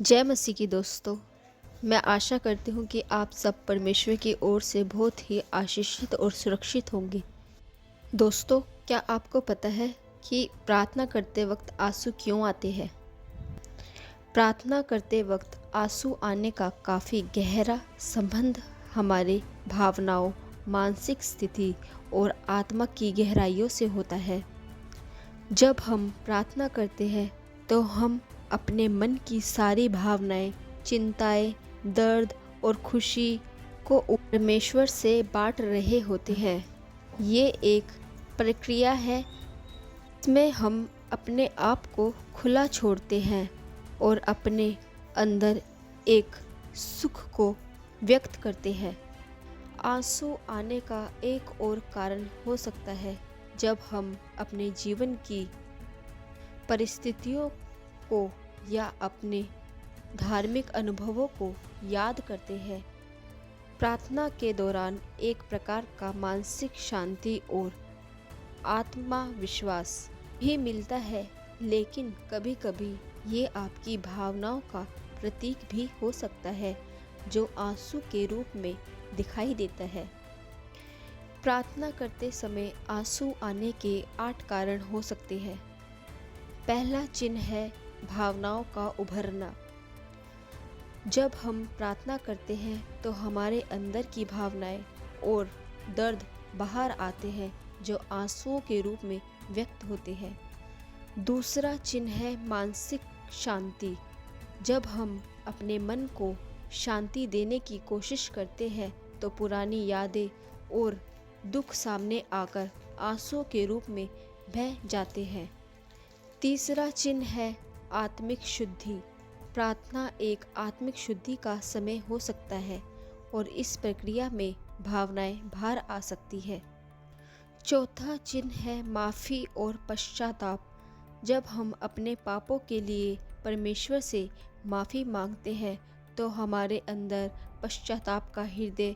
जय मसीह की दोस्तों। मैं आशा करती हूँ कि आप सब परमेश्वर की ओर से बहुत ही आशीषित और सुरक्षित होंगे। दोस्तों, क्या आपको पता है कि प्रार्थना करते वक्त आंसू क्यों आते हैं? प्रार्थना करते वक्त आंसू आने का काफ़ी गहरा संबंध हमारे भावनाओं, मानसिक स्थिति और आत्मा की गहराइयों से होता है। जब हम प्रार्थना करते हैं तो हम अपने मन की सारी भावनाएं, चिंताएं, दर्द और खुशी को परमेश्वर से बांट रहे होते हैं। ये एक प्रक्रिया है इसमें हम अपने आप को खुला छोड़ते हैं और अपने अंदर एक सुख को व्यक्त करते हैं। आंसू आने का एक और कारण हो सकता है जब हम अपने जीवन की परिस्थितियों को या अपने धार्मिक अनुभवों को याद करते हैं। प्रार्थना के दौरान एक प्रकार का मानसिक शांति और आत्मविश्वास भी मिलता है, लेकिन कभी-कभी ये आपकी भावनाओं का प्रतीक भी हो सकता है जो आंसू के रूप में दिखाई देता है। प्रार्थना करते समय आंसू आने के 8 कारण हो सकते हैं। पहला चिन्ह है भावनाओं का उभरना। जब हम प्रार्थना करते हैं तो हमारे अंदर की भावनाएं और दर्द बाहर आते हैं जो आंसुओं के रूप में व्यक्त होते हैं। दूसरा चिन्ह है मानसिक शांति। जब हम अपने मन को शांति देने की कोशिश करते हैं तो पुरानी यादें और दुख सामने आकर आंसुओं के रूप में बह जाते हैं। तीसरा चिन्ह है आत्मिक शुद्धि। प्रार्थना एक आत्मिक शुद्धि का समय हो सकता है और इस प्रक्रिया में भावनाएं बाहर आ सकती है। चौथा चिन्ह है माफ़ी और पश्चाताप। जब हम अपने पापों के लिए परमेश्वर से माफ़ी मांगते हैं तो हमारे अंदर पश्चाताप का हृदय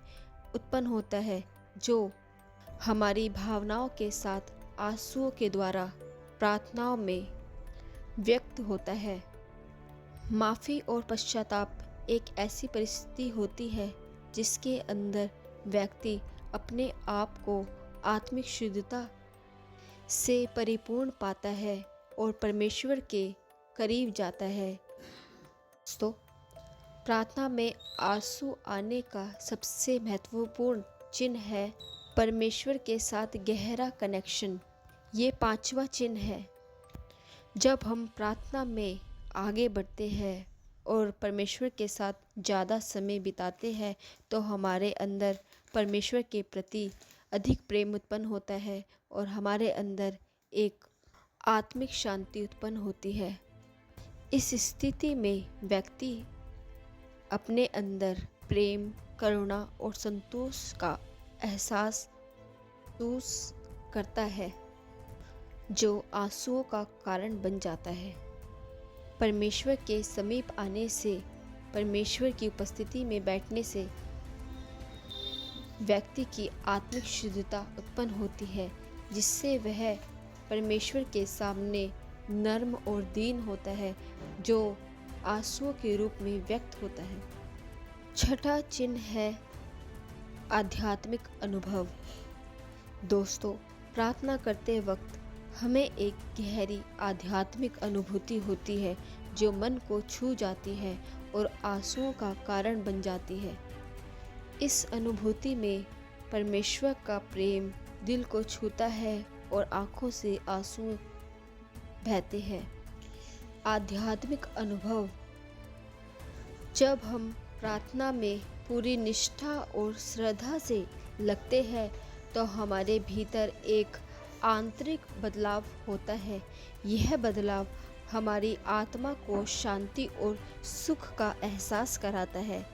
उत्पन्न होता है जो हमारी भावनाओं के साथ आंसुओं के द्वारा प्रार्थनाओं में व्यक्त होता है। माफ़ी और पश्चाताप एक ऐसी परिस्थिति होती है जिसके अंदर व्यक्ति अपने आप को आत्मिक शुद्धता से परिपूर्ण पाता है और परमेश्वर के करीब जाता है। दोस्तों, प्रार्थना में आंसू आने का सबसे महत्वपूर्ण चिन्ह है परमेश्वर के साथ गहरा कनेक्शन। ये 5वां चिन्ह है। जब हम प्रार्थना में आगे बढ़ते हैं और परमेश्वर के साथ ज़्यादा समय बिताते हैं तो हमारे अंदर परमेश्वर के प्रति अधिक प्रेम उत्पन्न होता है और हमारे अंदर एक आत्मिक शांति उत्पन्न होती है। इस स्थिति में व्यक्ति अपने अंदर प्रेम, करुणा और संतोष का एहसास महसूस करता है जो आंसुओं का कारण बन जाता है। परमेश्वर के समीप आने से, परमेश्वर की उपस्थिति में बैठने से व्यक्ति की आत्मिक शुद्धता उत्पन्न होती है जिससे वह परमेश्वर के सामने नर्म और दीन होता है जो आंसुओं के रूप में व्यक्त होता है। छठा चिन्ह है आध्यात्मिक अनुभव। दोस्तों, प्रार्थना करते वक्त हमें एक गहरी आध्यात्मिक अनुभूति होती है जो मन को छू जाती है और आंसुओं का कारण बन जाती है। इस अनुभूति में परमेश्वर का प्रेम दिल को छूता है और आंखों से आंसू बहते हैं। आध्यात्मिक अनुभव। जब हम प्रार्थना में पूरी निष्ठा और श्रद्धा से लगते हैं तो हमारे भीतर एक आंतरिक बदलाव होता है। यह बदलाव हमारी आत्मा को शांति और सुख का एहसास कराता है।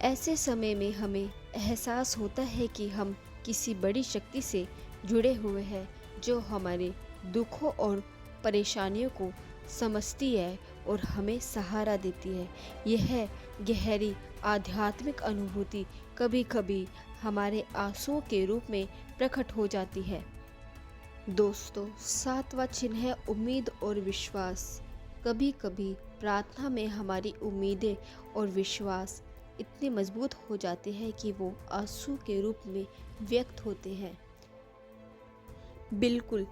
ऐसे समय में हमें एहसास होता है कि हम किसी बड़ी शक्ति से जुड़े हुए हैं जो हमारे दुखों और परेशानियों को समझती है और हमें सहारा देती है। यह गहरी आध्यात्मिक अनुभूति कभी कभी हमारे आंसुओं के रूप में प्रकट हो जाती है। दोस्तों, 7वां चिन्ह है उम्मीद और विश्वास। कभी कभी प्रार्थना में हमारी उम्मीदें और विश्वास इतने मजबूत हो जाते हैं कि वो आंसू के रूप में व्यक्त होते हैं। बिल्कुल,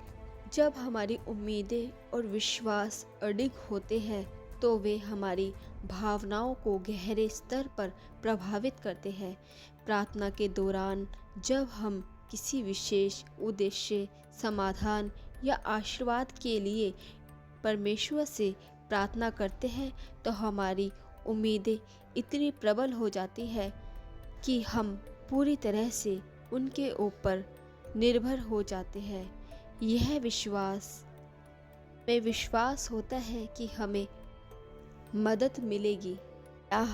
जब हमारी उम्मीदें और विश्वास अडिग होते हैं तो वे हमारी भावनाओं को गहरे स्तर पर प्रभावित करते हैं। प्रार्थना के दौरान जब हम किसी विशेष उद्देश्य, समाधान या आशीर्वाद के लिए परमेश्वर से प्रार्थना करते हैं तो हमारी उम्मीदें इतनी प्रबल हो जाती है कि हम पूरी तरह से उनके ऊपर निर्भर हो जाते हैं। यह विश्वास होता है कि हमें मदद मिलेगी या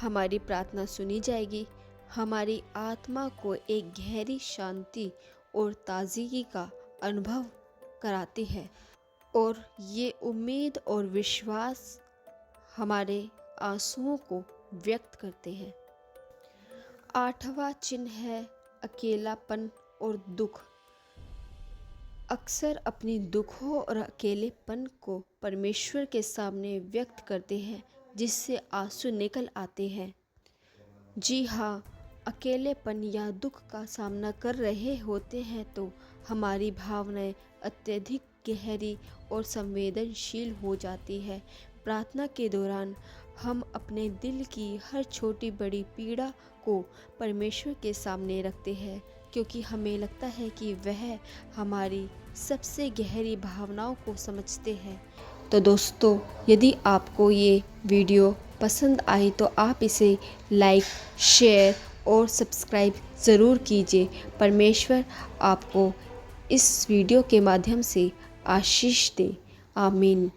हमारी प्रार्थना सुनी जाएगी, हमारी आत्मा को एक गहरी शांति और ताजगी का अनुभव कराती है। और ये उम्मीद और विश्वास हमारे आंसुओं को व्यक्त करते हैं। 8वां चिन्ह है अकेलापन और दुख। अक्सर अपनी दुखों और अकेलेपन को परमेश्वर के सामने व्यक्त करते हैं, जिससे आंसू निकल आते हैं। जी हाँ, अकेलेपन या दुख का सामना कर रहे होते हैं तो हमारी भावनाएं अत्यधिक गहरी और संवेदनशील हो जाती है। प्रार्थना के दौरान हम अपने दिल की हर छोटी बड़ी पीड़ा को परमेश्वर के सामने रखते हैं, क्योंकि हमें लगता है कि वह हमारी सबसे गहरी भावनाओं को समझते हैं। तो दोस्तों, यदि आपको ये वीडियो पसंद आई तो आप इसे लाइक, शेयर और सब्सक्राइब ज़रूर कीजिए। परमेश्वर आपको इस वीडियो के माध्यम से आशीष दे। आमीन।